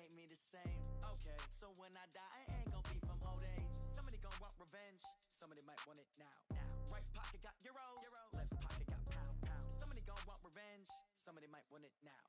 hate me the same. Okay, so when I die, I ain't gon' be from old age. Somebody gon' want revenge, somebody might want it now. Right pocket got euros, left pocket got pound. Somebody gon' want revenge, somebody might want it now.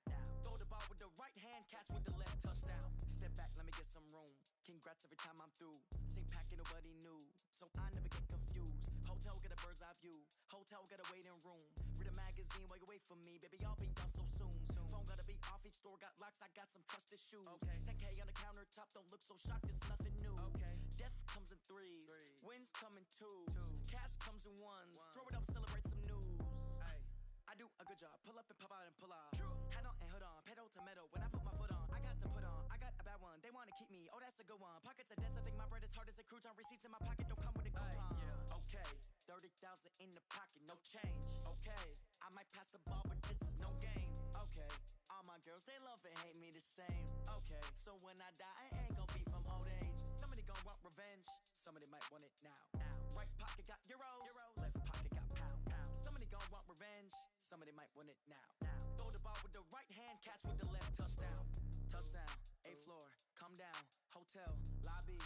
Throw the ball with the right hand, catch with the left, touchdown. Step back, let me get some room. Congrats every time I'm through. Same packet, nobody knew, so I never get confused. Hotel get a bird's eye view, hotel get a waiting room. Read a magazine while you wait for me, baby, I'll be done so soon. Phone gotta be off, each store got locks, I got some trusted shoes. 10K on the countertop, don't look so shocked, it's nothing new. Death comes in threes, wins come in twos, cash comes in ones. Throw it up, celebrate some news. I do a good job, pull up and pop out and pull out. Head on and hood on, pedal to metal. When I put my foot on, I got to put on. I got a bad one, they wanna keep me, oh that's a good one. Pockets are dense, I think my bread is hard as a crouton. Receipts in my pocket don't come with a coupon. Okay, 30,000 in the pocket, no change. Okay, I might pass the ball, but this is no game. Okay, all my girls, they love and hate me the same. Okay, so when I die, I ain't gon' be from old age. Somebody gon' want revenge, somebody might want it now. Right pocket got euros, left pocket got pound. Somebody gon' want revenge, somebody might want it now. Throw the ball with the right hand, catch with the left, touchdown. Touchdown, 8th floor, come down, hotel, lobby.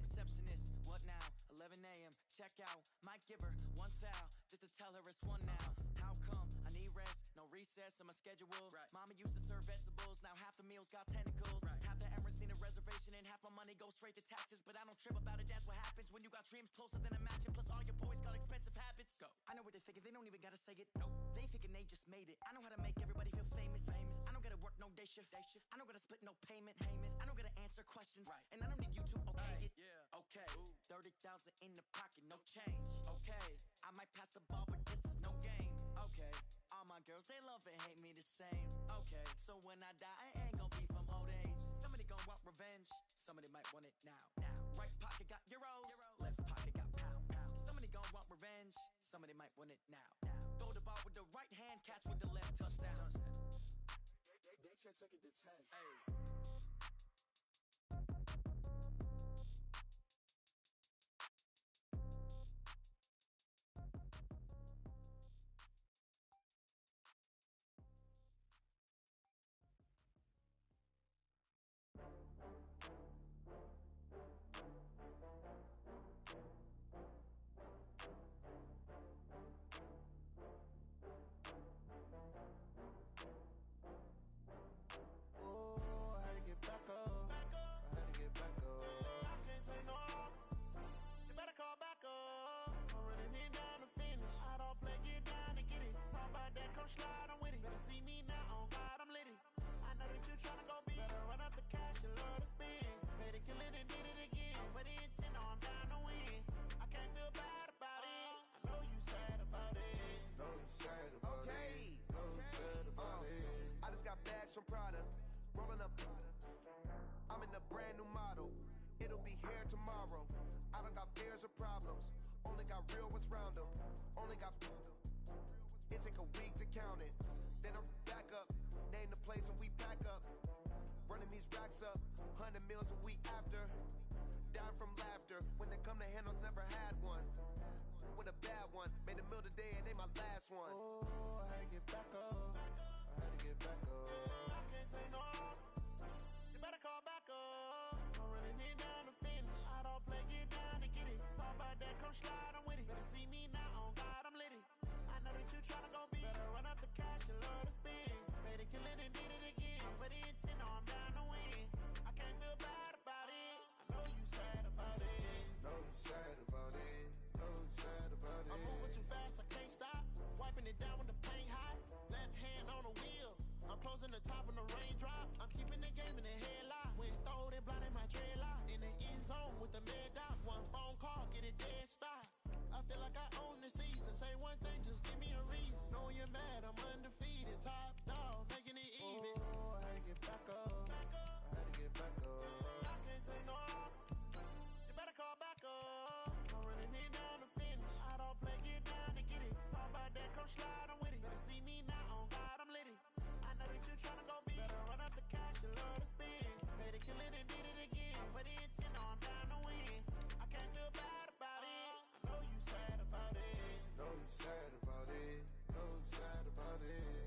Receptionist, what now? 11 a.m., check out. Might give her one foul, just to tell her it's one now. How come? I need rest, no recess in my schedule. Mama used to serve vegetables, now half the meals got tentacles. Half the errands need a reservation and half my money goes straight to taxes. But I don't trip about it, that's what happens when you got dreams closer than a match. And plus all your boys got expensive habits. Go. I know what they're thinking, they don't even gotta say it. Nope. They thinking they just made it. I know how to make everybody feel famous. I don't gotta work no day shift. I don't gotta split no payment. I don't gotta answer questions. And I don't need you to okay it. Okay, 30,000 in the pocket, no change. Okay, I might pass the ball, but this is no game. Okay, all my girls, they love and hate me the same. Okay, so when I die, I ain't gon' be from old age. Somebody gon' want revenge, somebody might want it now. Right pocket got euros, left pocket got pound. Somebody gon' want revenge, somebody might want it now. Throw the ball with the right hand, catch with the left, touchdown. They check it to 10. From Prada, rolling up. I'm in a brand new model. It'll be here tomorrow. I don't got fears or problems. Only got real ones round them. Only got. It take a week to count it. Then I'm back up. Name the place and we pack up. Running these racks up. 100 meals a week after. Down from laughter. When they come to handles, never had one. With a bad one. Made a meal today and they my last one. Oh, I had to get back up. I had to get back up. I can't take no off. You better call back up. I'm running it down to finish. I don't play, get down to get it. Talk about that, come slide, I'm with it. Better see me now, on God, I'm litty. I know that you tryna go big. Better run up the cash, you love to spend. Better kill it and did it again. But the intent, no, I'm down to win. I can't feel bad about it. I know you sad about it. Know you sad about it. Know you sad about it. I'm moving too fast, I can't stop. Wiping it down when the paint hot. Left hand on the wheel. I'm closing the top when the raindrop. I'm keeping the game in the headlock. When throw it blind in my dreadlock. In the end zone with the mid dot. One phone call, get it dead stop. I feel like I own the season. Say one thing, just give me a reason. Knowing you're mad, I'm undefeated. Top dog, making it even. Oh, I had to get back up. I had to get back up. I can't take no off. You better call back up. I'm running it down to finish. I don't play, get down to get it. Talk about that, come slide, I'm with it. Better see me now, on God, I'm litty. I know that you tryna go big. Better run up the cash, you love to spend. Better kill it and did it again. But the intent, no, I'm down to win. I can't feel bad about it. I know you sad about it. Know you sad about it. Know you sad about it.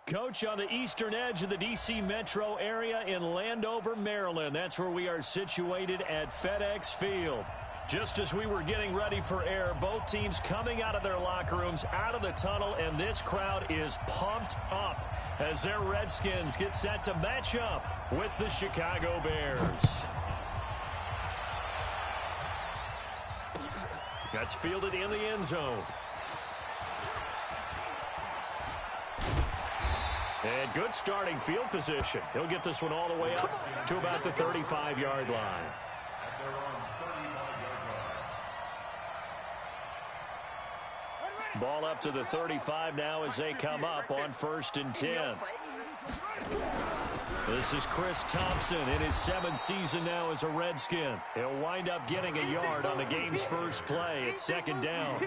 Coach, on the eastern edge of the D.C. metro area in Landover, Maryland. That's where we are situated at FedEx Field. Just as we were getting ready for air, both teams coming out of their locker rooms, out of the tunnel, and this crowd is pumped up as their Redskins get set to match up with the Chicago Bears. That's fielded in the end zone. And good starting field position. He'll get this one all the way up to about the 35-yard line. Ball up to the 35 now as they come up on 1st and 10. This is Chris Thompson in his 7th season now as a Redskin. He'll wind up getting a yard on the game's first play. It's 2nd down.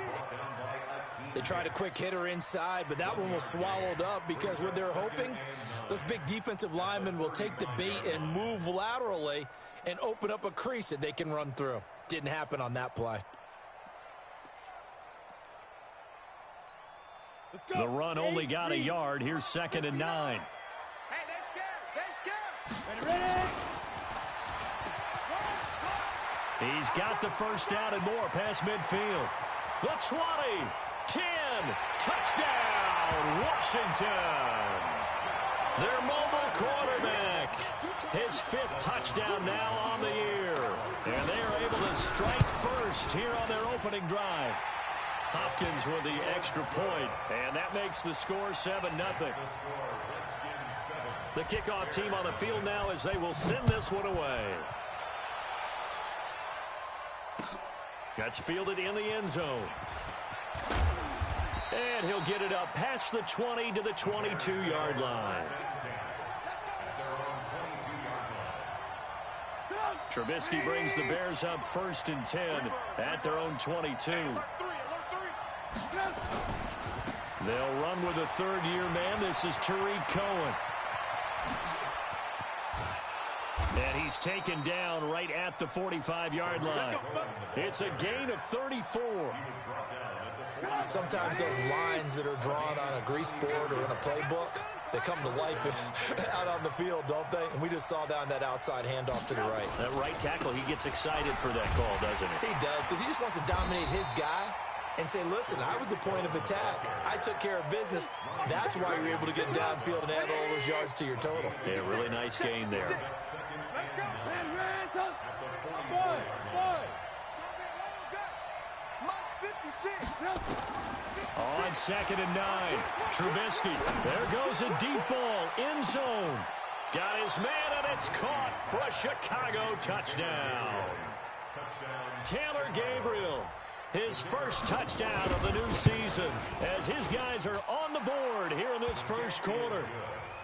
They tried a quick hitter inside, but that one was swallowed up because what they're hoping, those big defensive linemen will take the bait and move laterally and open up a crease that they can run through. Didn't happen on that play. The run only got a yard. Here's 2nd and 9. Hey, they're scared. They're scared. Ready? He's got the first down and more past midfield. The 20, 10, touchdown, Washington. Their mobile quarterback. His 5th touchdown now on the year. And they are able to strike first here on their opening drive. Hopkins with the extra point, and that makes the score 7-0. The kickoff team on the field now as they will send this one away. That's fielded in the end zone. And he'll get it up past the 20 to the 22-yard line. Trubisky brings the Bears up 1st and 10 at their own 22. They'll run with a 3rd-year man. This is Tariq Cohen. And he's taken down right at the 45-yard line. It's a gain of 34. Sometimes those lines that are drawn on a grease board or in a playbook, they come to life out on the field, don't they? And we just saw down that outside handoff to the right. That right tackle, he gets excited for that call, doesn't he? He does, because he just wants to dominate his guy and say, listen, I was the point of attack. I took care of business. That's why you're able to get downfield and add all those yards to your total. Yeah, really nice gain there. Let's go. On 2nd and 9, Trubisky. There goes a deep ball, end zone. Got his man, and it's caught for a Chicago touchdown. Taylor Gabriel, his first touchdown of the new season, as his guys are on the board here in this first quarter.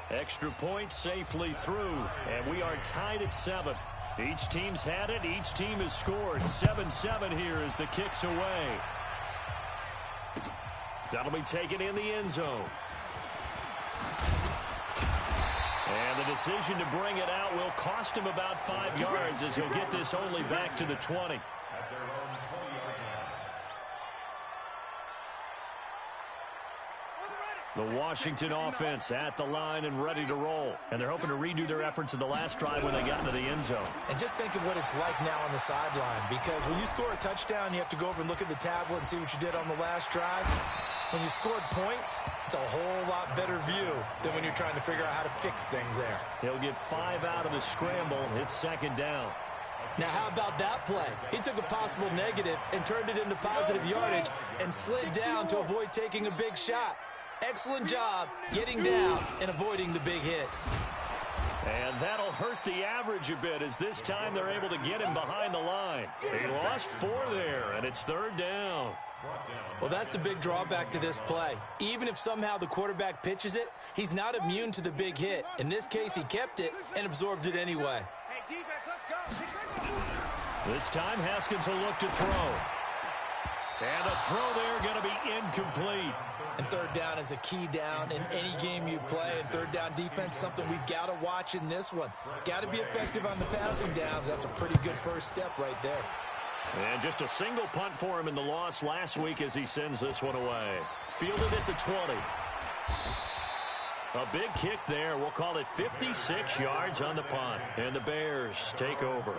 Extra point safely through, and we are tied at 7. Each team's had it. Each team has scored. 7-7 here as the kick's away. That'll be taken in the end zone. And the decision to bring it out will cost him about 5 yards as he'll get this only back to the 20. The Washington offense at the line and ready to roll. And they're hoping to redo their efforts in the last drive when they got into the end zone. And just think of what it's like now on the sideline, because when you score a touchdown, you have to go over and look at the tablet and see what you did on the last drive. When you scored points, it's a whole lot better view than when you're trying to figure out how to fix things there. He'll get 5 out of the scramble. It's 2nd down. Now, how about that play? He took a possible negative and turned it into positive yardage and slid down to avoid taking a big shot. Excellent job getting down and avoiding the big hit. And that'll hurt the average a bit as this time they're able to get him behind the line. He lost 4 there, and it's 3rd down. Well, that's the big drawback to this play. Even if somehow the quarterback pitches it, he's not immune to the big hit. In this case, he kept it and absorbed it anyway. Hey, defense, let's go. This time, Haskins will look to throw. And the throw there going to be incomplete. And 3rd down is a key down in any game you play. And 3rd down defense, something we've got to watch in this one. Got to be effective on the passing downs. That's a pretty good first step right there. And just a single punt for him in the loss last week as he sends this one away. Fielded at the 20. A big kick there. We'll call it 56 yards on the punt. And the Bears take over.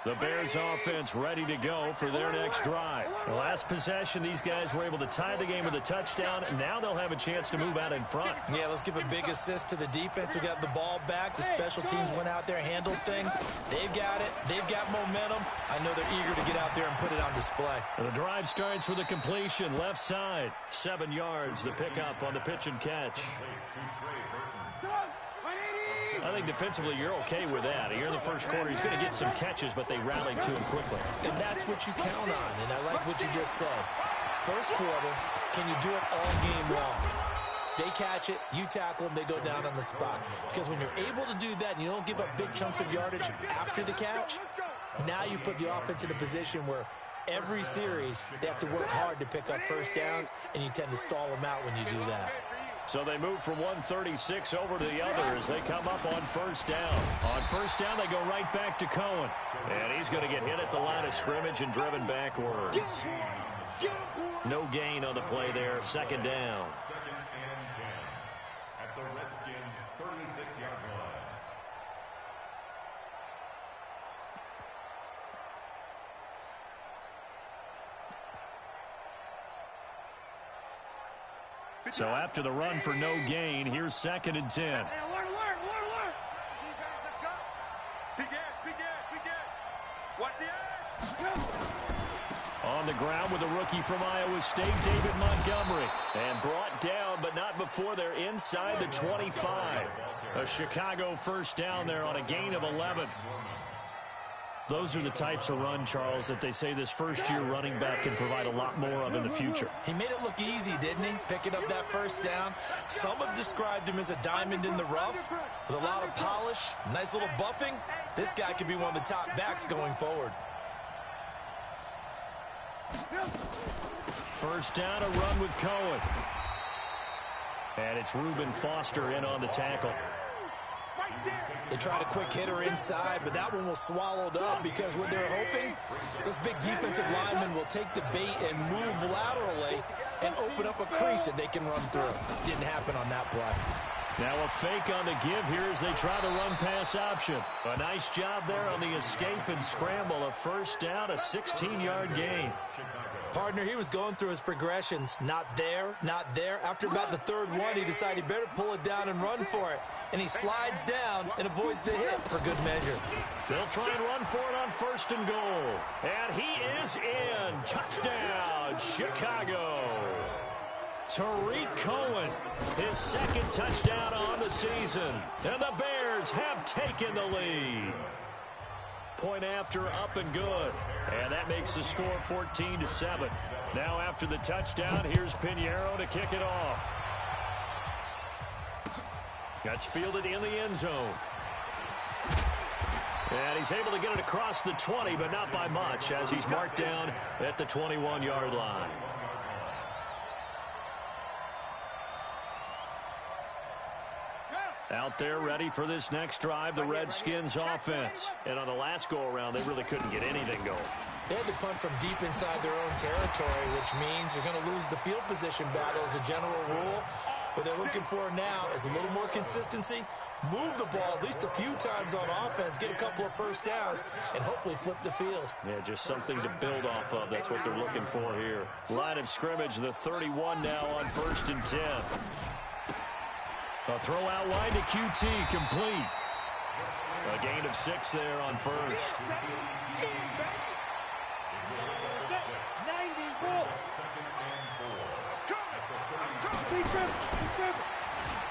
The Bears offense ready to go for their next drive. The last possession, these guys were able to tie the game with a touchdown. Now they'll have a chance to move out in front. Yeah, let's give a big assist to the defense who got the ball back. The special teams went out there, handled things. They've got it. They've got momentum. I know they're eager to get out there and put it on display. The drive starts with a completion left side. 7 yards, the pickup on the pitch and catch. I think defensively you're okay with that. Here in the first quarter, he's going to get some catches, but they rallied to him quickly. And that's what you count on, and I like what you just said. First quarter, can you do it all game long? They catch it, you tackle them, they go down on the spot. Because when you're able to do that and you don't give up big chunks of yardage after the catch, now you put the offense in a position where every series they have to work hard to pick up first downs, and you tend to stall them out when you do that. So they move from 136 over to the other as they come up on first down. On first down, they go right back to Cohen. And he's going to get hit at the line of scrimmage and driven backwards. No gain on the play there. Second down. Second and 10 at the Redskins' 36-yard line. So after the run for no gain, here's second and 10. Alert. Defense, let's go. Begin. Watch the edge. On the ground with a rookie from Iowa State, David Montgomery. And brought down, but not before they're inside the 25. A Chicago first down there on a gain of 11. Those are the types of run, Charles, that they say this first-year running back can provide a lot more of in the future. He made it look easy, didn't he? Picking up that first down. Some have described him as a diamond in the rough with a lot of polish, nice little buffing. This guy could be one of the top backs going forward. First down, a run with Cohen. And it's Reuben Foster in on the tackle. They tried a quick hitter inside, but that one was swallowed up because what they're hoping, those big defensive linemen will take the bait and move laterally and open up a crease that they can run through. Didn't happen on that play. Now a fake on the give here as they try the run-pass option. A nice job there on the escape and scramble. A first down, a 16-yard gain. Partner, he was going through his progressions. Not there, not there. After about the third one, he decided he better pull it down and run for it. And he slides down and avoids the hit for good measure. They'll try and run for it on first and goal. And he is in. Touchdown, Chicago. Tariq Cohen, his second touchdown on the season. And the Bears have taken the lead. Point after, up and good. And that makes the score 14-7. Now after the touchdown, here's Pinheiro to kick it off. That's fielded in the end zone. And he's able to get it across the 20, but not by much, as he's marked down at the 21-yard line. Out there ready for this next drive, the Redskins offense. And on the last go-around, they really couldn't get anything going. They had to punt from deep inside their own territory, which means you're going to lose the field position battle as a general rule. What they're looking for now is a little more consistency, move the ball at least a few times on offense, get a couple of first downs, and hopefully flip the field. Yeah, just something to build off of. That's what they're looking for here. Line of scrimmage, the 31 now on first and 10. A throw out wide to QT, complete. A gain of 6 there on first.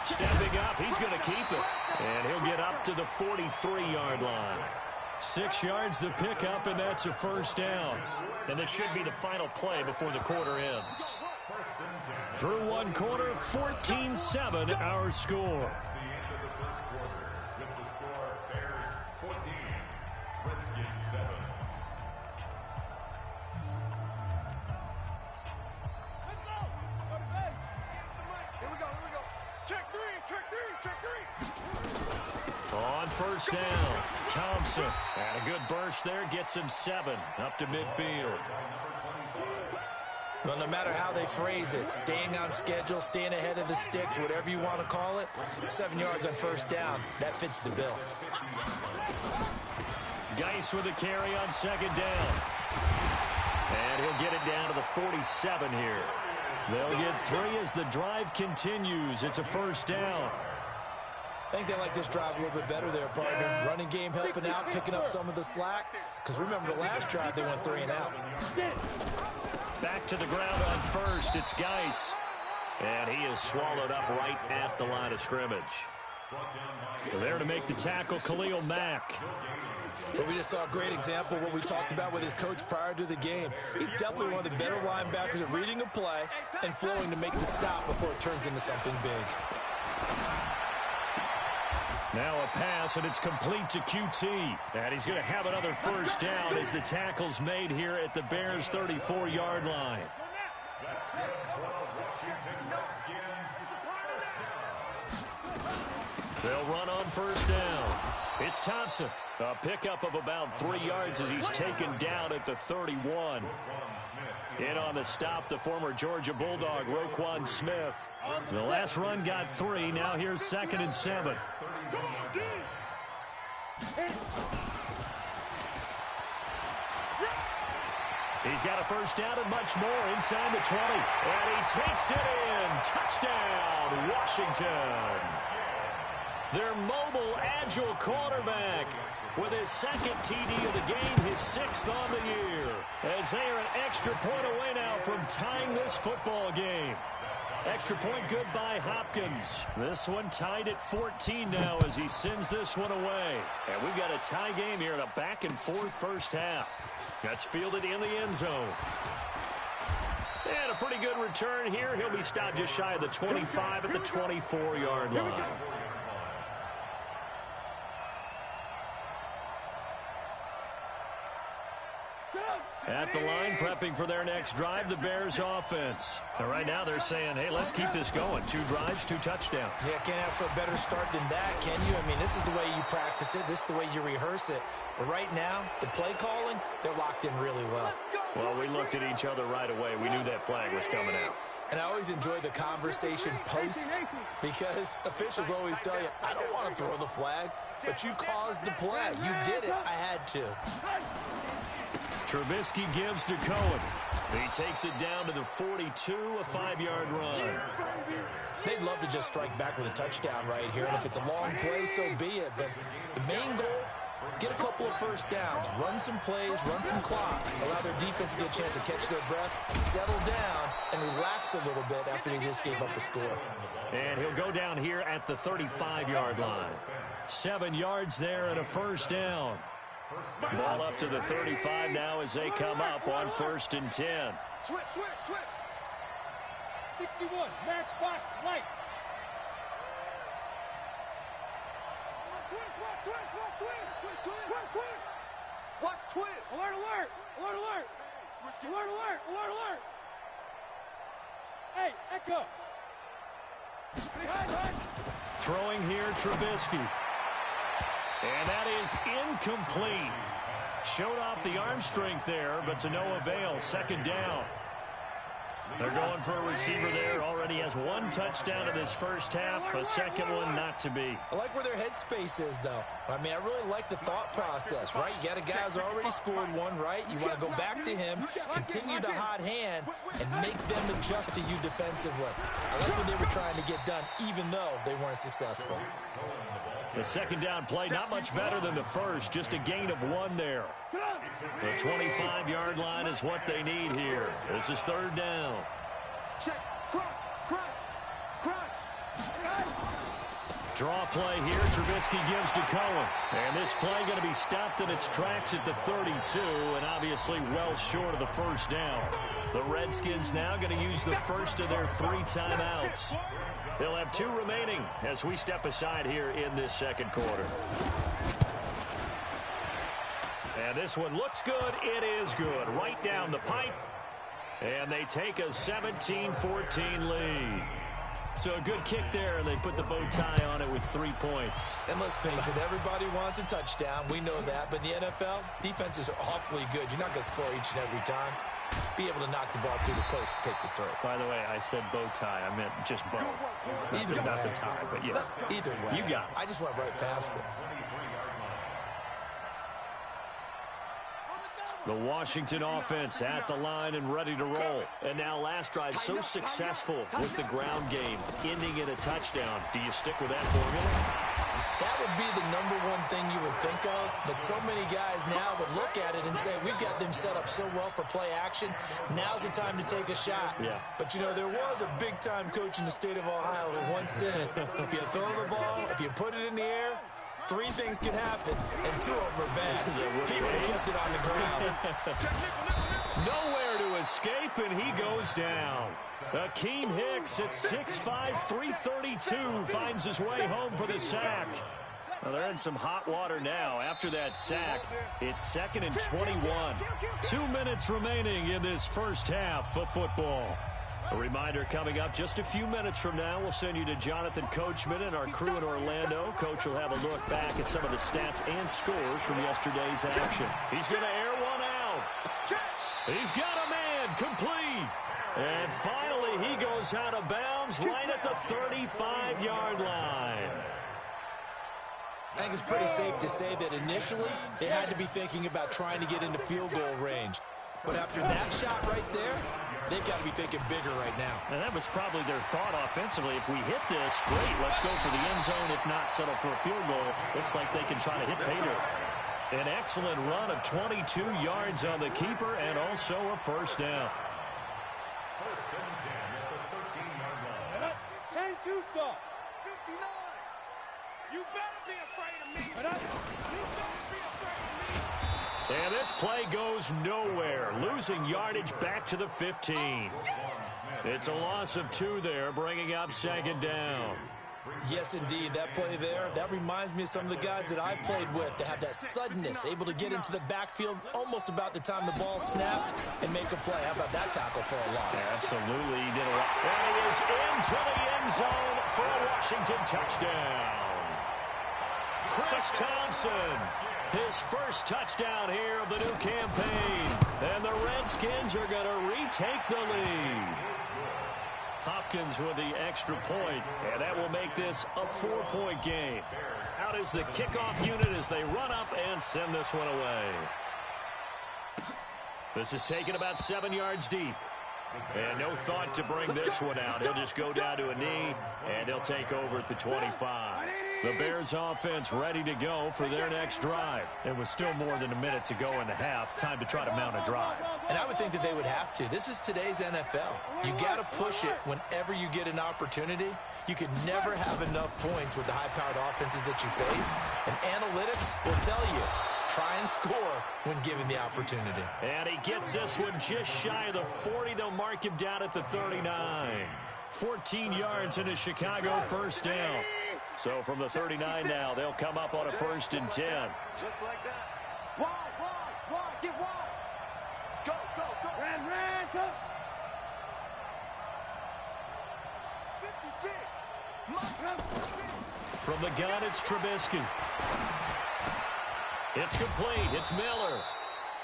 Stepping up, he's going to keep it. And he'll get up to the 43-yard line. 6 yards the pickup, and that's a first down. And this should be the final play before the quarter ends. Through one quarter, 14-7 our score. That's the end of the first quarter. With the score, Bears 14, Redskins 7. Let's go. Go to base. Here we go. Check three. On first down, Thompson. And a good burst there gets him 7 up to midfield. Well, no matter how they phrase it, staying on schedule, staying ahead of the sticks, whatever you want to call it, 7 yards on first down, that fits the bill. Geis with a carry on second down. And he'll get it down to the 47 here. They'll get 3 as the drive continues. It's a first down. I think they like this drive a little bit better there, partner. Running game helping out, picking up some of the slack. Because remember, the last drive they went 3 and out. Back to the ground on first. It's Geis. And he is swallowed up right at the line of scrimmage. So there to make the tackle, Khalil Mack. But we just saw a great example of what we talked about with his coach prior to the game. He's definitely one of the better linebackers at reading a play and flowing to make the stop before it turns into something big. Now a pass, and it's complete to QT. And he's going to have another first down as the tackle's made here at the Bears' 34-yard line. They'll run on first down. It's Thompson. A pickup of about 3 yards as he's taken down at the 31. In on the stop, the former Georgia Bulldog, Roquan Smith. The last run got 3. Now here's 2nd and 7. He's got a first down and much more inside the 20. And he takes it in. Touchdown, Washington. Their mobile, agile quarterback with his 2nd TD of the game, his 6th on the year. As they are an extra point away now from tying this football game. Extra point good by Hopkins. This one tied at 14 now as he sends this one away. And we've got a tie game here in a back-and-forth first half. That's fielded in the end zone. And a pretty good return here. He'll be stopped just shy of the 25 at the 24-yard line. At the line, prepping for their next drive, the Bears offense. And right now they're saying, hey, let's keep this going. 2 drives, 2 touchdowns. Yeah, can't ask for a better start than that, can you? I mean, this is the way you practice it. This is the way you rehearse it. But right now, the play calling, they're locked in really well. Well, we looked at each other right away. We knew that flag was coming out. And I always enjoy the conversation post because officials always tell you, I don't want to throw the flag, but you caused the play. You did it. I had to. Trubisky gives to Cohen. He takes it down to the 42, a 5-yard run. They'd love to just strike back with a touchdown right here, and if it's a long play, so be it. But the main goal, get a couple of first downs, run some plays, run some clock, allow their defense to get a chance to catch their breath, settle down, and relax a little bit after they just gave up a score. And he'll go down here at the 35-yard line. 7 yards there and a first down. Ball up to the 35 now as they come up on 1st and 10. Switch. 61, matchbox, lights. Watch twist. Alert. Hey, echo. Throwing here, Trubisky. And that is incomplete. Showed off the arm strength there, but to no avail. 2nd down. They're going for a receiver there. Already has 1 touchdown in this first half. A 2nd one not to be. I like where their headspace is, though. I mean, I really like the thought process, right? You got a guy who's already scored 1, right? You want to go back to him, continue the hot hand, and make them adjust to you defensively. I like what they were trying to get done, even though they weren't successful. The 2nd down play, not much better than the first. Just a gain of 1 there. The 25-yard line is what they need here. This is 3rd down. Check. Crunch. Draw play here. Trubisky gives to Cohen. And this play going to be stopped in its tracks at the 32, and obviously well short of the first down. The Redskins now going to use the first of their 3 timeouts. They'll have 2 remaining as we step aside here in this 2nd quarter. And this one looks good. It is good. Right down the pipe. And they take a 17-14 lead. So a good kick there, and they put the bow tie on it with 3 points. And let's face it, everybody wants a touchdown. We know that. But in the NFL, defenses are awfully good. You're not going to score each and every time. be able to knock the ball through the post and take the throw. By the way, I said bow tie. I meant just bow. Not the tie, but yeah. Either way. You got it. I just went right past it. The Washington offense at the line and ready to roll. And now last drive so successful with the ground game, ending in a touchdown. Do you stick with that formula? That would be the number one thing you would think of, but so many guys now would look at it and say, we've got them set up so well for play action. Now's the time to take a shot. Yeah. But, you know, there was a big-time coach in the state of Ohio who once said, if you throw the ball, if you put it in the air, 3 things can happen, and 2 of them are bad. He would have kissed it on the ground. Nowhere to escape, and he goes down. Akeem Hicks at 6'5", 332 finds his way home for the sack. Well, they're in some hot water now. After that sack, it's 2nd and 21. 2 minutes remaining in this first half of football. A reminder coming up just a few minutes from now. We'll send you to Jonathan Coachman and our crew in Orlando. Coach will have a look back at some of the stats and scores from yesterday's action. He's going to air one out. He's got a man complete. And finally, he goes out of bounds right at the 35-yard line. I think it's pretty safe to say that initially they had to be thinking about trying to get into field goal range. But after that shot right there, they've got to be thinking bigger right now. And that was probably their thought offensively. If we hit this, great, let's go for the end zone. If not, settle for a field goal. Looks like they can try to hit Bader. An excellent run of 22 yards on the keeper and also a first down. First and 10 at the 13-yard line. 10-2 stop. 59. You better be afraid of me. You better be afraid of me. And this play goes nowhere, losing yardage back to the 15. It's a loss of 2 there, bringing up 2nd down. Yes, indeed. That play there, that reminds me of some of the guys that I played with that have that suddenness, able to get into the backfield almost about the time the ball snapped and make a play. How about that tackle for a loss? Absolutely, he did a lot. And he is into the end zone for a Washington touchdown. Chris Thompson, his first touchdown here of the new campaign. And the Redskins are going to retake the lead. Hopkins with the extra point, and that will make this a 4-point game. Out is the kickoff unit as they run up and send this one away. This is taken about 7 yards deep. And no thought to bring this one out. He'll just go down to a knee, and they'll take over at the 25. The Bears offense ready to go for their next drive. It was still more than a minute to go in the half. Time to try to mount a drive. And I would think that they would have to. This is today's NFL. You got to push it whenever you get an opportunity. You could never have enough points with the high-powered offenses that you face. And analytics will tell you, try and score when given the opportunity. And he gets this one just shy of the 40. They'll mark him down at the 39. 14 yards in a Chicago first down. So from the 39 now, they'll come up on a 1st and 10. Just like that. Wide, get wide. Go. Ran, go. 56. From the gun, it's Trubisky. It's complete. It's Miller.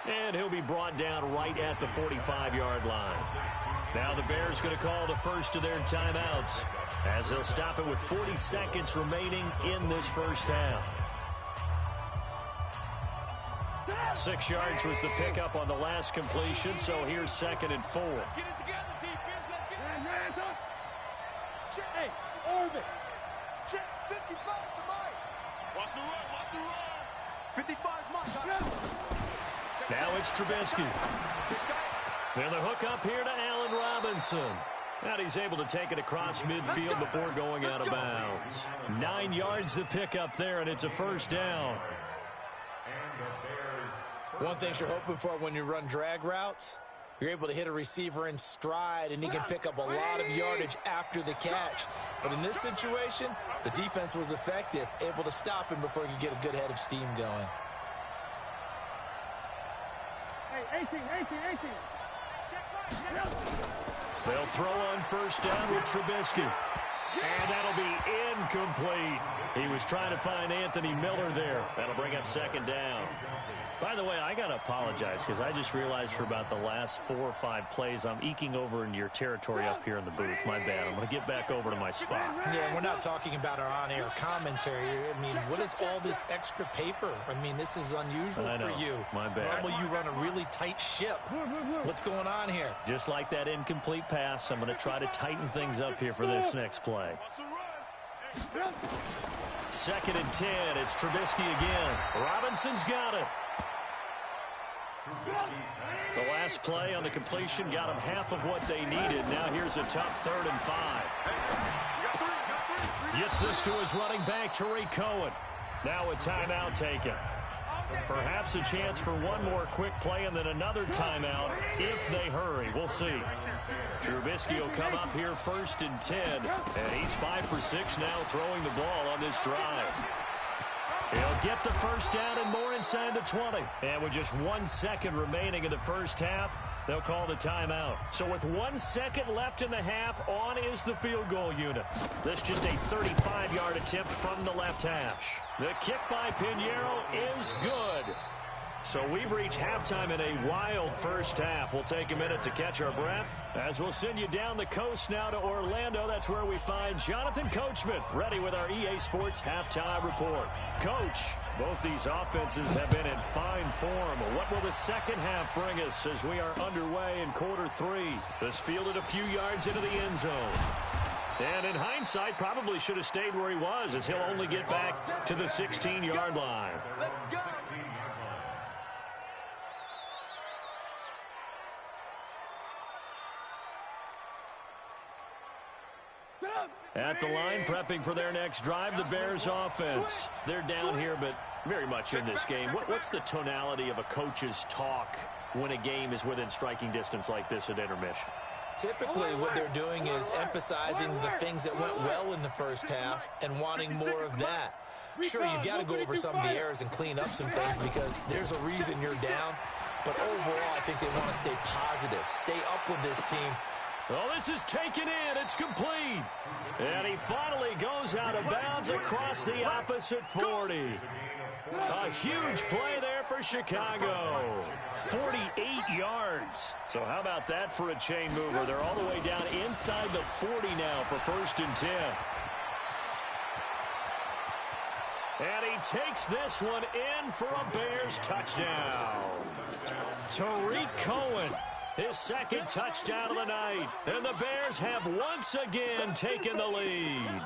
And he'll be brought down right at the 45-yard line. Now the Bears going to call the first of their timeouts as they'll stop it with 40 seconds remaining in this first half. 6 yards was the pickup on the last completion, so here's 2nd and 4. Let's get it together, defense. Let's get it. Check. Hey, Orbit. Check. 55 to Mike. Watch the run. 55 Mike. Now it's Trubisky. And the hook up here to Allen Robinson. And he's able to take it across midfield before going out of bounds. 9 yards to pick up there, and it's a first down. One thing you're hoping for when you run drag routes, you're able to hit a receiver in stride, and he can pick up a lot of yardage after the catch. But in this situation, the defense was effective, able to stop him before he could get a good head of steam going. Hey, 18. They'll throw on first down with Trubisky. And that'll be incomplete. He was trying to find Anthony Miller there. That'll bring up 2nd down. By the way, I got to apologize because I just realized for about the last 4 or 5 plays, I'm eking over into your territory up here in the booth. My bad. I'm going to get back over to my spot. Yeah, we're not talking about our on-air commentary. I mean, what is all this extra paper? I mean, this is unusual for you. My bad. Normally you run a really tight ship. What's going on here? Just like that incomplete pass, I'm going to try to tighten things up here for this next play. 2nd and 10. It's Trubisky again. Robinson's got it. The last play on the completion got them half of what they needed. Now here's a tough 3rd and 5. Gets this to his running back, Tariq Cohen. Now a timeout taken. Perhaps a chance for one more quick play and then another timeout if they hurry. We'll see. Trubisky will come up here 1st and 10. And he's 5 for 6 now throwing the ball on this drive. He'll get the first down and more inside the 20. And with just 1 second remaining in the first half, they'll call the timeout. So with 1 second left in the half, on is the field goal unit. This just a 35-yard attempt from the left hash. The kick by Pinheiro is good. So we've reached halftime in a wild first half. We'll take a minute to catch our breath as we'll send you down the coast now to Orlando. That's where we find Jonathan Coachman ready with our EA Sports halftime report. Coach, both these offenses have been in fine form. What will the second half bring us as we are underway in quarter 3? This fielded a few yards into the end zone. And in hindsight, probably should have stayed where he was as he'll only get back to the 16-yard line. At the line, prepping for their next drive, the Bears offense. They're down here, but very much in this game. What's the tonality of a coach's talk when a game is within striking distance like this at intermission? Typically, what they're doing is emphasizing the things that went well in the first half and wanting more of that. Sure, you've got to go over some of the errors and clean up some things because there's a reason you're down. But overall, I think they want to stay positive, stay up with this team. Well, this is taken in. It's complete. And he finally goes out of bounds across the opposite 40. A huge play there for Chicago. 48 yards. So how about that for a chain mover? They're all the way down inside the 40 now for 1st and 10. And he takes this one in for a Bears touchdown. Tariq Cohen, his 2nd touchdown of the night. And the Bears have once again taken the lead.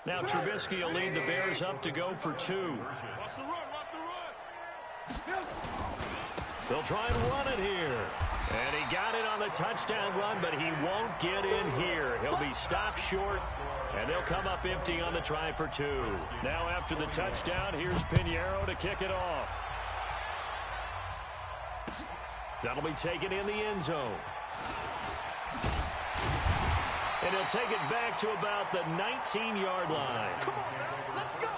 Now Trubisky will lead the Bears up to go for 2. They'll try and run it here. And he got it on the touchdown run, but he won't get in here. He'll be stopped short, and they'll come up empty on the try for 2. Now after the touchdown, here's Pinheiro to kick it off. That'll be taken in the end zone. And he'll take it back to about the 19-yard line. Come on, man. Let's go.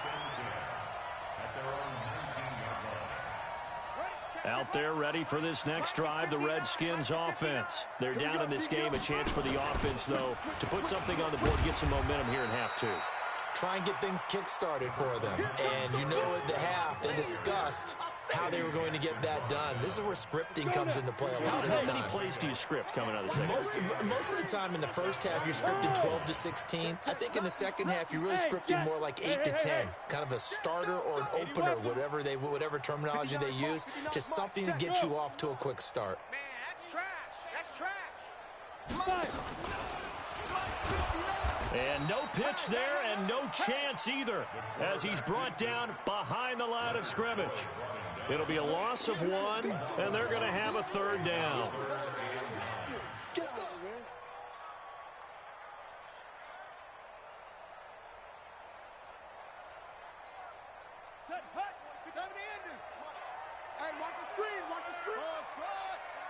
Out there ready for this next drive, the Redskins offense. They're down in this game. A chance for the offense, though, to put something on the board, get some momentum here in half 2. Try and get things kick-started for them. And you know at the half, they discussed how they were going to get that done. This is where scripting comes into play a lot of the time. How many plays do you script coming out of the second? Most of the time in the first half, you're scripting 12 to 16. I think in the second half, you're really scripting more like 8 to 10. Kind of a starter or an opener, whatever terminology they use. Just something to get you off to a quick start. Man, that's trash. That's trash. And no pitch there and no chance either as he's brought down behind the line of scrimmage. It'll be a loss of 1, and they're going to have a 3rd down. Set, hut. Time to end it. Hey, watch the screen. Watch the screen.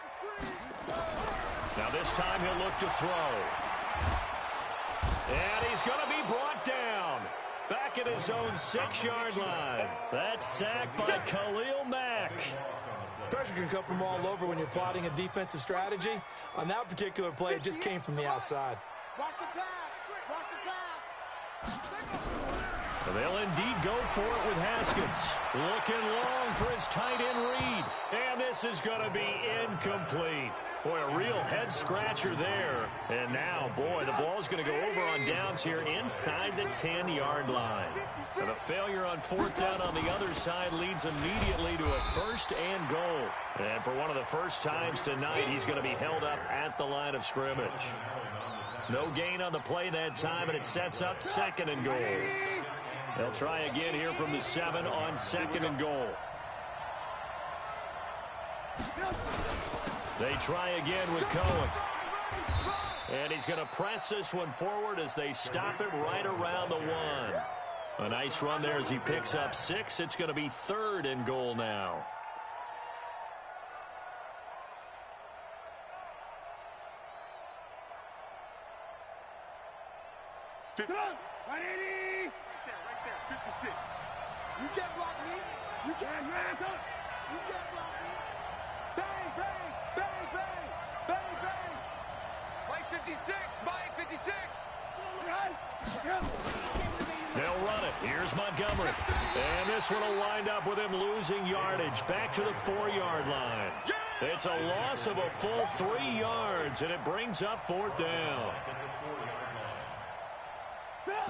The screen. Now this time he'll look to throw. And he's going to be brought down. Back at his own 6-yard line. That's sacked by Khalil Mack. Pressure can come from all over when you're plotting a defensive strategy. On that particular play, it just came from the outside. Watch the pass. Watch the pass. They'll indeed go for it with Haskins. Looking long for his tight end read. And this is going to be incomplete. Boy, a real head-scratcher there. And now, boy, the ball's going to go over on downs here inside the 10-yard line. And a failure on fourth down on the other side leads immediately to a first and goal. And for one of the first times tonight, he's going to be held up at the line of scrimmage. No gain on the play that time, and it sets up second and goal. They'll try again here from the 7 on second and goal. They try again with Cohen. And he's going to press this one forward as they stop it right around the 1. A nice run there as he picks up 6. It's going to be third and goal now. Right there, 56. You can't block me. You can't block me. Bang, bang, bang, bang, bang, bang. Mike 56, Mike 56. They'll run it. Here's Montgomery. And this one will wind up with him losing yardage back to the 4-yard line. It's a loss of a full 3 yards, and it brings up fourth down.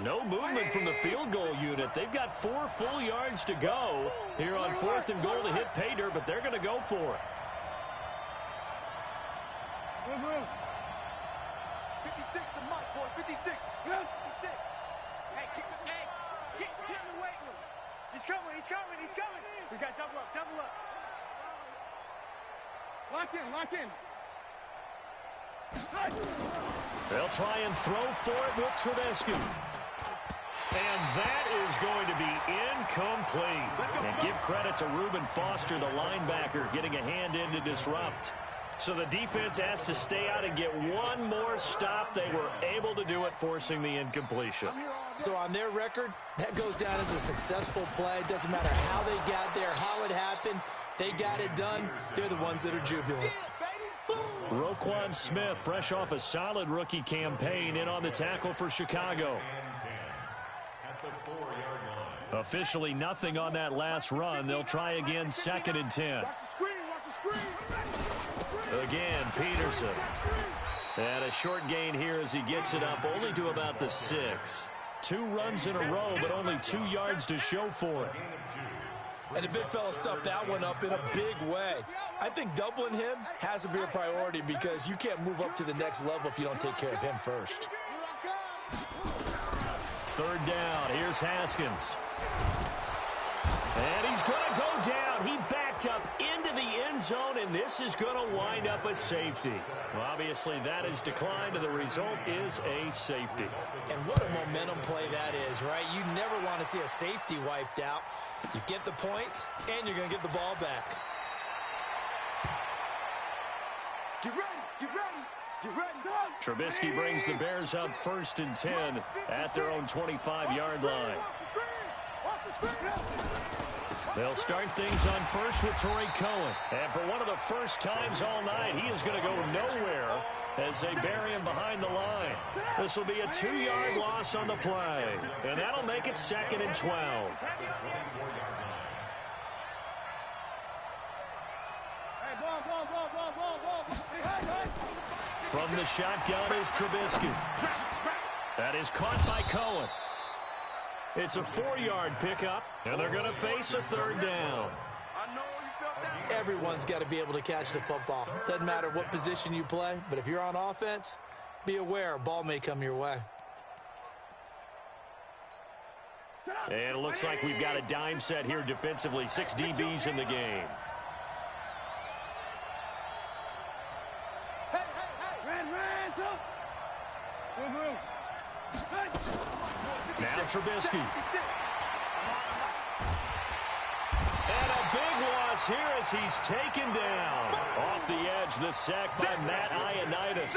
No movement from the field goal unit. They've got 4 full yards to go here on fourth and goal to hit pay dirt, but they're going to go for it. 56 to Mike, boy. 56. 56. Hey, get in the weight room. He's coming. We got double up. Lock in. They'll try and throw for it with Trubisky. And that is going to be incomplete. And give credit to Reuben Foster, the linebacker, getting a hand in to disrupt. So the defense has to stay out and get one more stop. They were able to do it, forcing the incompletion. So on their record, that goes down as a successful play. Doesn't matter how they got there, how it happened. They got it done. They're the ones that are jubilant. Roquan Smith, fresh off a solid rookie campaign, in on the tackle for Chicago. Officially nothing on that last run. They'll try again, second and 10. Again, Peterson. And a short gain here as he gets it up only to about the 6. 2 runs in a row, but only 2 yards to show for it. And the big fella stuffed that one up in a big way. I think doubling him has to be a priority because you can't move up to the next level if you don't take care of him first. Third down. Here's Haskins. And he's going to go down. He backed up into the end zone, and this is going to wind up a safety. Well, obviously, that is declined, and the result is a safety. And what a momentum play that is, right? You never want to see a safety wiped out. You get the points, and you're going to get the ball back. Get ready. Trubisky brings the Bears up first and 10 at their own 25-yard line. They'll start things on first with Torrey Cohen. And for one of the first times all night, he is going to go nowhere as they bury him behind the line. This will be a 2-yard loss on the play. And that'll make it second and 12. From the shotgun is Trubisky. That is caught by Cohen. It's a 4-yard pickup, and they're going to face a third down. Everyone's got to be able to catch the football. Doesn't matter what position you play, but if you're on offense, be aware a ball may come your way. And it looks like we've got a dime set here defensively. 6 DBs in the game. Now Trubisky. And a big loss here as he's taken down. Off the edge, the sack by Matt Ioannidis.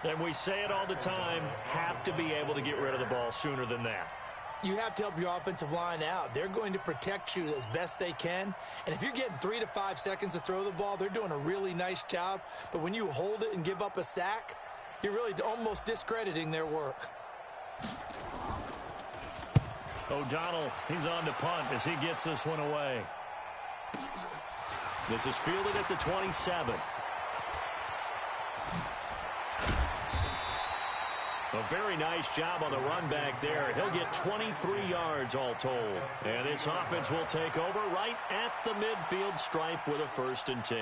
And we say it all the time, have to be able to get rid of the ball sooner than that. You have to help your offensive line out. They're going to protect you as best they can. And if you're getting 3 to 5 seconds to throw the ball, they're doing a really nice job. But when you hold it and give up a sack, You're really almost discrediting their work. O'Donnell, he's on to punt as he gets this one away. This is fielded at the 27. A very nice job on the run back there. He'll get 23 yards all told. And this offense will take over right at the midfield stripe with a 1st and 10.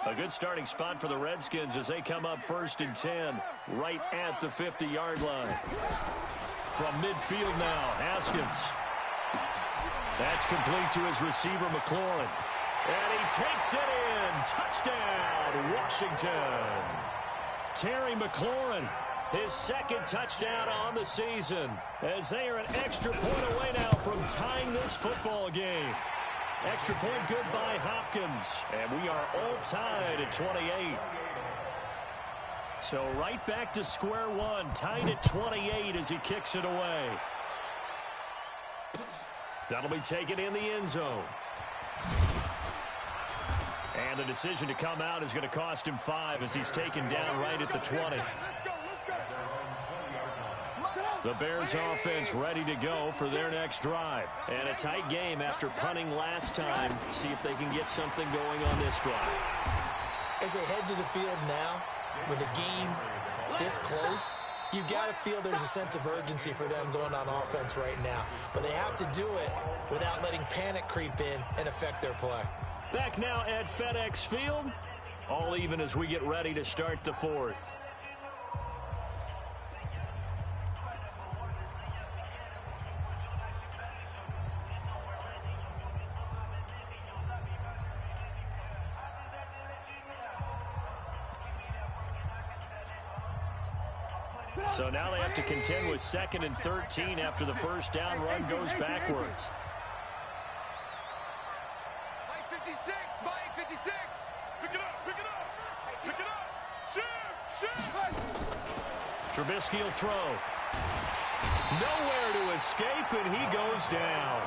A good starting spot for the Redskins as they come up 1st and 10 right at the 50-yard line. From midfield now, Haskins. That's complete to his receiver, McLaurin. And he takes it in. Touchdown, Washington. Terry McLaurin, his 2nd touchdown on the season, as they are an extra point away now from tying this football game. Extra point good by Hopkins, and we are all tied at 28. So right back to square one, tied at 28 as he kicks it away. That'll be taken in the end zone. And the decision to come out is going to cost him 5 as he's taken down right at the 20. The Bears offense ready to go for their next drive. And a tight game after punting last time. See if they can get something going on this drive. As they head to the field now, with the game this close, you've got to feel there's a sense of urgency for them going on offense right now. But they have to do it without letting panic creep in and affect their play. Back now at FedEx Field, all even as we get ready to start the 4th. So now they have to contend with 2nd and 13 after the 1st down run goes backwards. Mike 56, Mike 56. Pick it up, pick it up, pick it up. Shoot. Trubisky will throw. Nowhere to escape, and he goes down.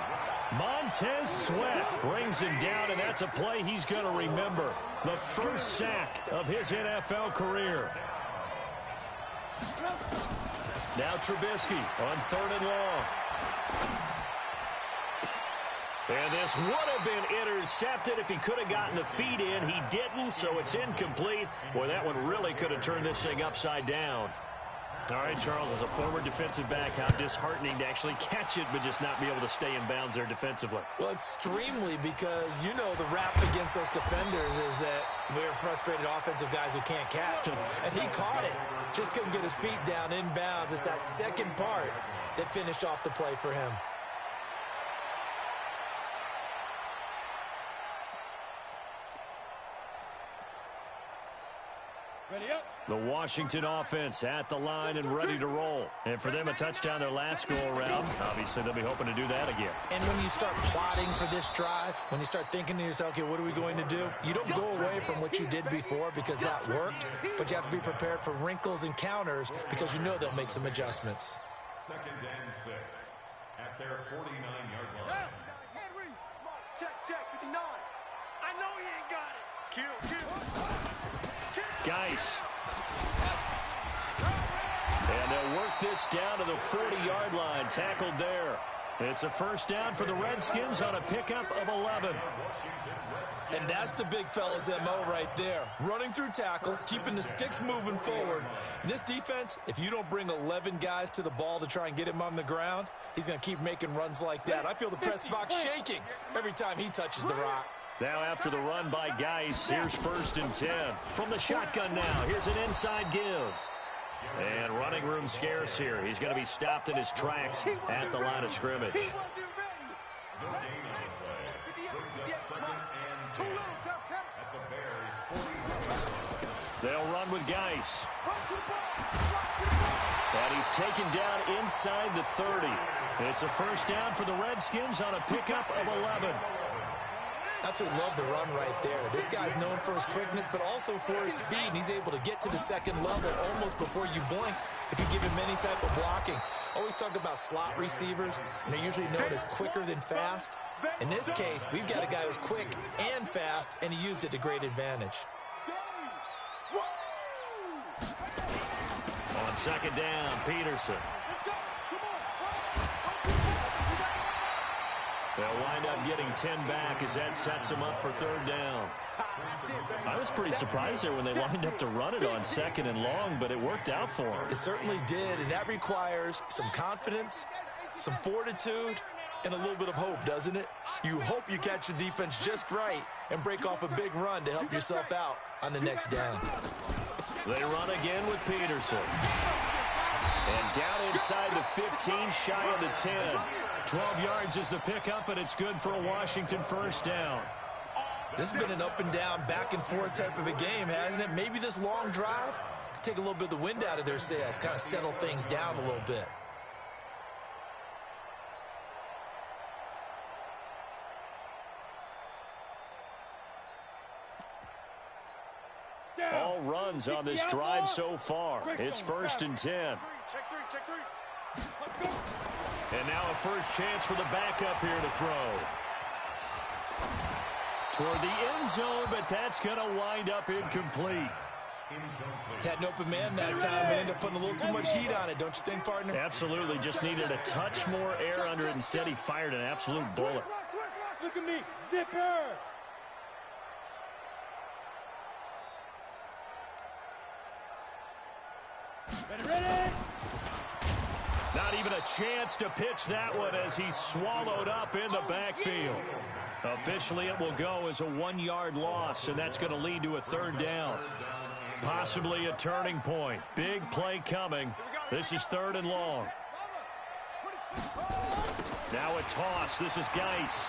Montez Sweat brings him down, and that's a play he's going to remember. The 1st sack of his NFL career. Now Trubisky on 3rd and long. And this would have been intercepted if he could have gotten the feet in. He didn't, so it's incomplete. Boy, that one really could have turned this thing upside down. All right, Charles, as a former defensive back, how disheartening to actually catch it but just not be able to stay in bounds there defensively. Well, extremely, because you know the rap against us defenders is that we're frustrated offensive guys who can't catch. And he caught it. Just couldn't get his feet down in bounds. It's that second part that finished off the play for him. Ready up. The Washington offense at the line and ready to roll. And for them, a touchdown their last go-around. Obviously, they'll be hoping to do that again. And when you start plotting for this drive, when you start thinking to yourself, okay, what are we going to do? You don't go away from what you did before because that worked, but you have to be prepared for wrinkles and counters because you know they'll make some adjustments. 2nd and 6 at their 49-yard line. Henry, check, 59. I know he ain't got it. Kill. Geis. And they'll work this down to the 40-yard line, tackled there. It's a 1st down for the Redskins on a pickup of 11. And that's the big fella's M.O. right there. Running through tackles, keeping the sticks moving forward. In this defense, if you don't bring 11 guys to the ball to try and get him on the ground, he's going to keep making runs like that. I feel the press box shaking every time he touches the rock. Now after the run by Geis, here's 1st and 10. From the shotgun now, here's an inside give. And running room scarce here. He's going to be stopped in his tracks at the line of scrimmage. The gain on the play brings up 2nd and 10 at the Bears' 40. They'll run with Geis. And he's taken down inside the 30. It's a 1st down for the Redskins on a pickup of 11. Absolutely love the run right there. This guy's known for his quickness, but also for his speed. And he's able to get to the 2nd level almost before you blink if you give him any type of blocking. Always talk about slot receivers, and they're usually known as quicker than fast. In this case, we've got a guy who's quick and fast, and he used it to great advantage. second down, Peterson. They'll wind up getting 10 back as that sets them up for third down. I was pretty surprised there when they lined up to run it on second and long, but it worked out for them. It certainly did, and that requires some confidence, some fortitude, and a little bit of hope, doesn't it? You hope you catch the defense just right and break off a big run to help yourself out on the next down. They run again with Peterson. And down inside the 15, shy of the 10. 12 yards is the pickup, and it's good for a Washington first down. This has been an up and down, back and forth type of a game, hasn't it? Maybe this long drive could take a little bit of the wind out of their sails, kind of settle things down a little bit. All runs on this drive so far. It's 1st and 10. And now a first chance for the backup here to throw. Toward the end zone, but that's going to wind up incomplete. Had an open man that time and ended up putting a little too much heat on it, don't you think, partner? Absolutely. Just needed a touch more air under it. Instead, he fired an absolute bullet. Look at me. Zipper. Ready? Not even a chance to pitch that one as he's swallowed up in the backfield. Officially, it will go as a 1-yard loss, and that's going to lead to a third down. Possibly a turning point. Big play coming. This is 3rd and long. Now a toss. This is Geis.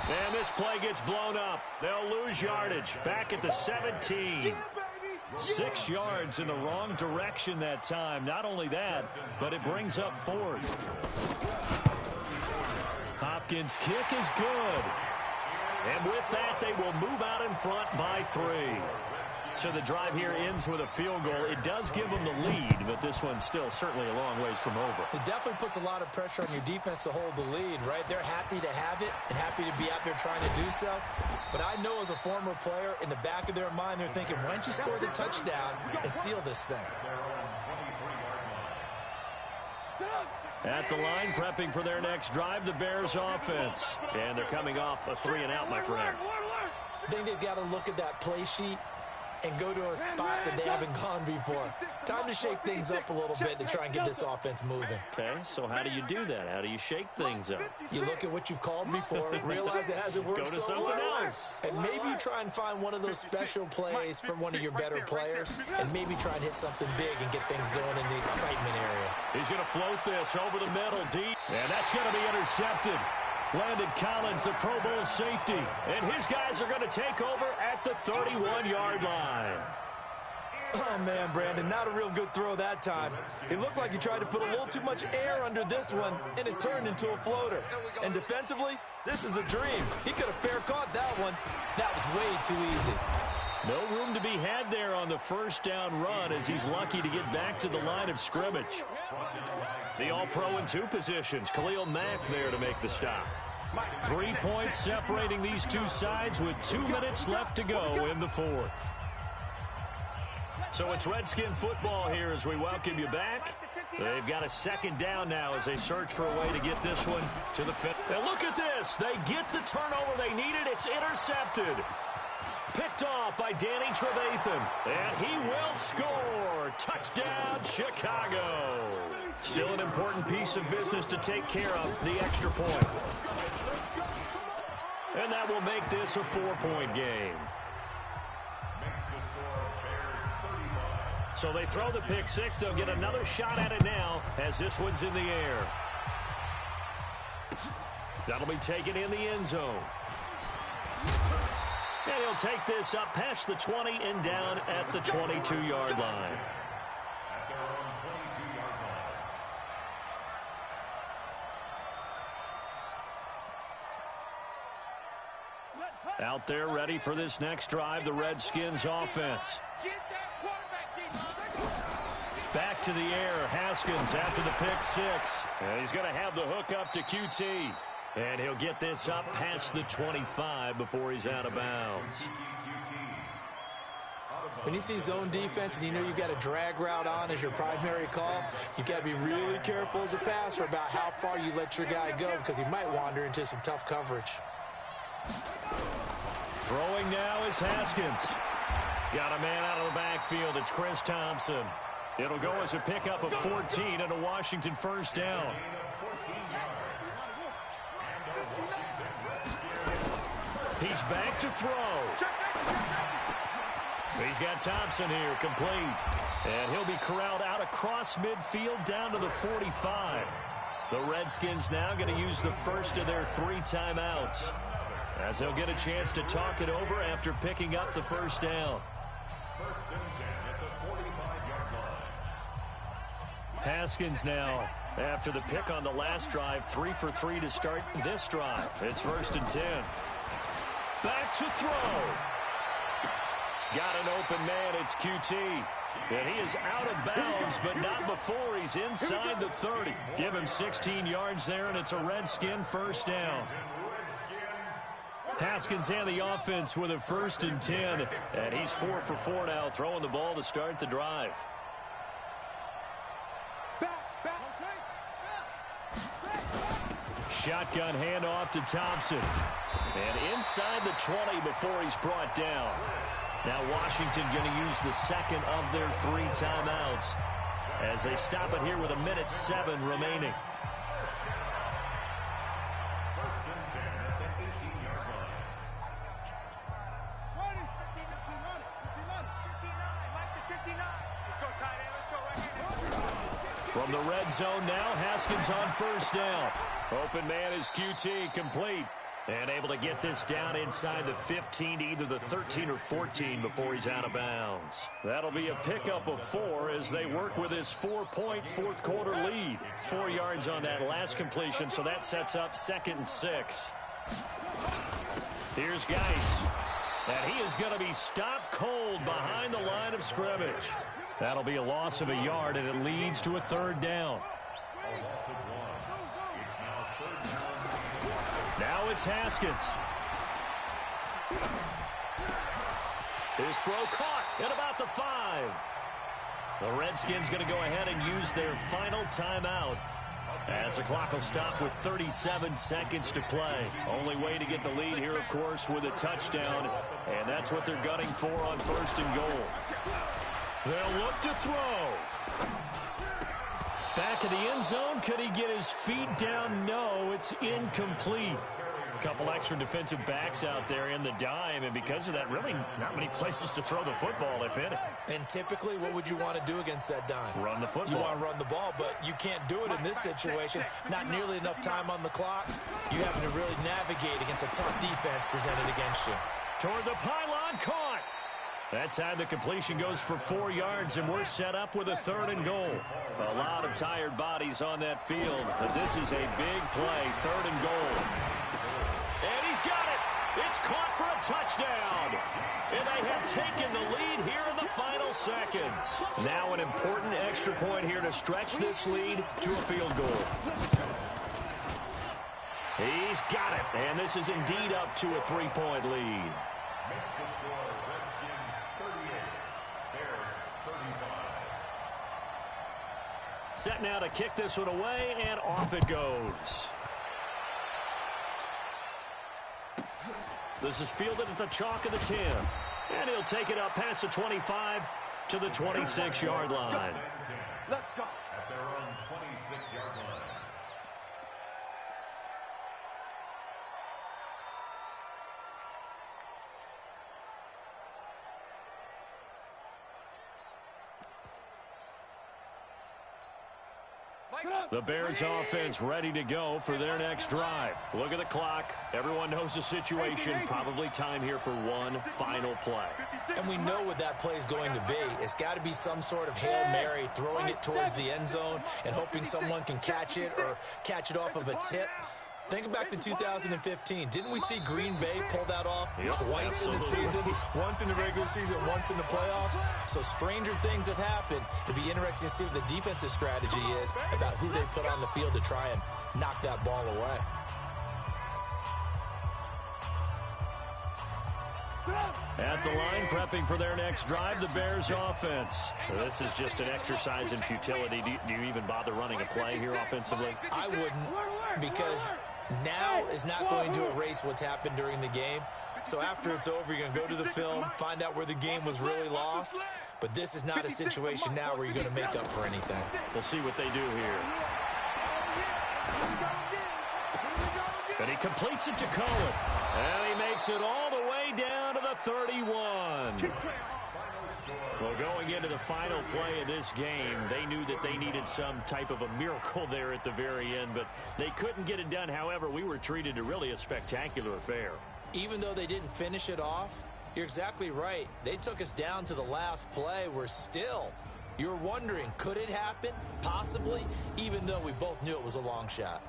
And this play gets blown up. They'll lose yardage. Back at the 17. 6 yards in the wrong direction that time. Not only that, but it brings up 4th. Hopkins' kick is good. And with that, they will move out in front by 3. So the drive here ends with a field goal. It does give them the lead, but this one's still certainly a long ways from over. It definitely puts a lot of pressure on your defense to hold the lead, right? They're happy to have it and happy to be out there trying to do so. But I know as a former player, in the back of their mind, they're thinking, why don't you score the touchdown and seal this thing? At the line, prepping for their next drive, the Bears offense. And they're coming off a 3-and-out, my friend. I think they've got to look at that play sheet and go to a spot that they haven't gone before. Time to shake things up a little bit to try and get this offense moving. Okay, so how do you do that? How do you shake things up? You look at what you've called before, realize it hasn't worked so so something well, else. and maybe you try and find one of those special plays from one of your better players, and maybe try and hit something big and get things going in the excitement area. He's going to float this over the middle, deep, and that's going to be intercepted. Landon Collins, the Pro Bowl safety, and his guys are going to take over at the 31-yard line. Oh, man, Brandon, not a real good throw that time. It looked like he tried to put a little too much air under this one, and it turned into a floater. And defensively, this is a dream. He could have fair caught that one. That was way too easy. No room to be had there on the first down run as he's lucky to get back to the line of scrimmage. The All-Pro in 2 positions. Khalil Mack there to make the stop. 3 points separating these two sides with 2 minutes left to go in the 4th. So it's Redskin football here as we welcome you back. They've got a second down now as they search for a way to get this one to the 5th. And look at this. They get the turnover they needed. It's intercepted. Picked off by Danny Trevathan. And he will score. Touchdown, Chicago. Still an important piece of business to take care of, the extra point. And that will make this a 4-point game. So they throw the pick 6. They'll get another shot at it now as this one's in the air. That'll be taken in the end zone. And he'll take this up past the 20 and down at the 22-yard line. Out there ready for this next drive, the Redskins offense. Back to the air, Haskins after the pick 6. And he's going to have the hook up to QT. And he'll get this up past the 25 before he's out of bounds. When you see zone defense and you know you've got a drag route on as your primary call, you've got to be really careful as a passer about how far you let your guy go because he might wander into some tough coverage. Throwing now is Haskins. Got a man out of the backfield. It's Chris Thompson. It'll go as a pickup of 14 and a Washington first down. He's back to throw. He's got Thompson here, complete. And he'll be corralled out across midfield down to the 45. The Redskins now going to use the first of their 3 timeouts, as they'll get a chance to talk it over after picking up the first down. First and 10 at the 45-yard line. Haskins now, after the pick on the last drive, 3 for 3 to start this drive. It's first and 10. Back to throw. Got an open man, it's QT. And he is out of bounds, but not before he's inside the 30. Give him 16 yards there, and it's a Redskin first down. Haskins and the offense with a first and 10, and he's 4 for 4 now, throwing the ball to start the drive. Shotgun handoff to Thompson. And inside the 20 before he's brought down. Now Washington going to use the second of their 3 timeouts as they stop it here with 1:07 remaining. First and 10 at the 18-yard line. From the red zone now, Haskins on first down. Open man is QT, complete. And able to get this down inside the 15 to either the 13 or 14 before he's out of bounds. That'll be a pickup of 4 as they work with his 4-point fourth-quarter lead. 4 yards on that last completion, so that sets up 2nd and 6. Here's Geis. And he is going to be stopped cold behind the line of scrimmage. That'll be a loss of a yard, and it leads to a 3rd down. A loss of 1. It's now 3rd down. Now it's Haskins. His throw caught at about the 5. The Redskins going to go ahead and use their final timeout as the clock will stop with 37 seconds to play. Only way to get the lead here, of course, with a touchdown, and that's what they're gunning for on 1st and goal. They'll look to throw. Back of the end zone. Could he get his feet down? No, it's incomplete. A couple extra defensive backs out there in the dime, and because of that, really not many places to throw the football, if any. And typically, what would you want to do against that dime? Run the football. You want to run the ball, but you can't do it in this situation. Not nearly enough time on the clock. You having to really navigate against a tough defense presented against you. Toward the pylon, caught. That time the completion goes for 4 yards, and we're set up with a 3rd and goal. A lot of tired bodies on that field, but this is a big play, 3rd and goal. And he's got it. It's caught for a touchdown. And they have taken the lead here in the final seconds. Now an important extra point here to stretch this lead to a field goal. He's got it, and this is indeed up to a 3-point lead. Makes the score Redskins 38, Bears 35. Set now to kick this one away, and off it goes. This is fielded at the chalk of the 10. And he'll take it up past the 25 to the 26-yard line. Let's go. At their own 26-yard line. The Bears offense ready to go for their next drive. Look at the clock. Everyone knows the situation. Probably time here for one final play. And we know what that play is going to be. It's got to be some sort of Hail Mary, throwing it towards the end zone and hoping someone can catch it or catch it off of a tip. Think back to 2015. Didn't we see Green Bay pull that off twice in the season? Once in the regular season, once in the playoffs. So stranger things have happened. It'll be interesting to see what the defensive strategy is about who they put on the field to try and knock that ball away. At the line, prepping for their next drive, the Bears offense. This is just an exercise in futility. Do you even bother running a play here offensively? I wouldn't, because now is not going to erase what's happened during the game. So after it's over, you're going to go to the film, find out where the game was really lost. But this is not a situation now where you're going to make up for anything. We'll see what they do here. And he completes it to Cohen. And he makes it all the way down to the 31. Well, going into the final play of this game, they knew that they needed some type of a miracle there at the very end, but they couldn't get it done. However, we were treated to really a spectacular affair. Even though they didn't finish it off, you're exactly right. They took us down to the last play. We're still, you're wondering, could it happen? Possibly, even though we both knew it was a long shot.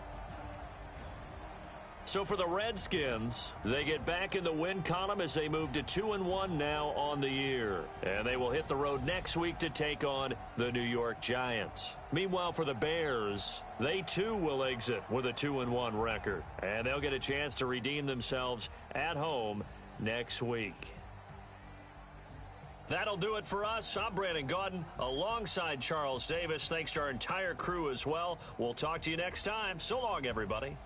So for the Redskins, they get back in the win column as they move to 2-1 now on the year. And they will hit the road next week to take on the New York Giants. Meanwhile, for the Bears, they too will exit with a 2-1 record. And they'll get a chance to redeem themselves at home next week. That'll do it for us. I'm Brandon Gaudin alongside Charles Davis. Thanks to our entire crew as well. We'll talk to you next time. So long, everybody.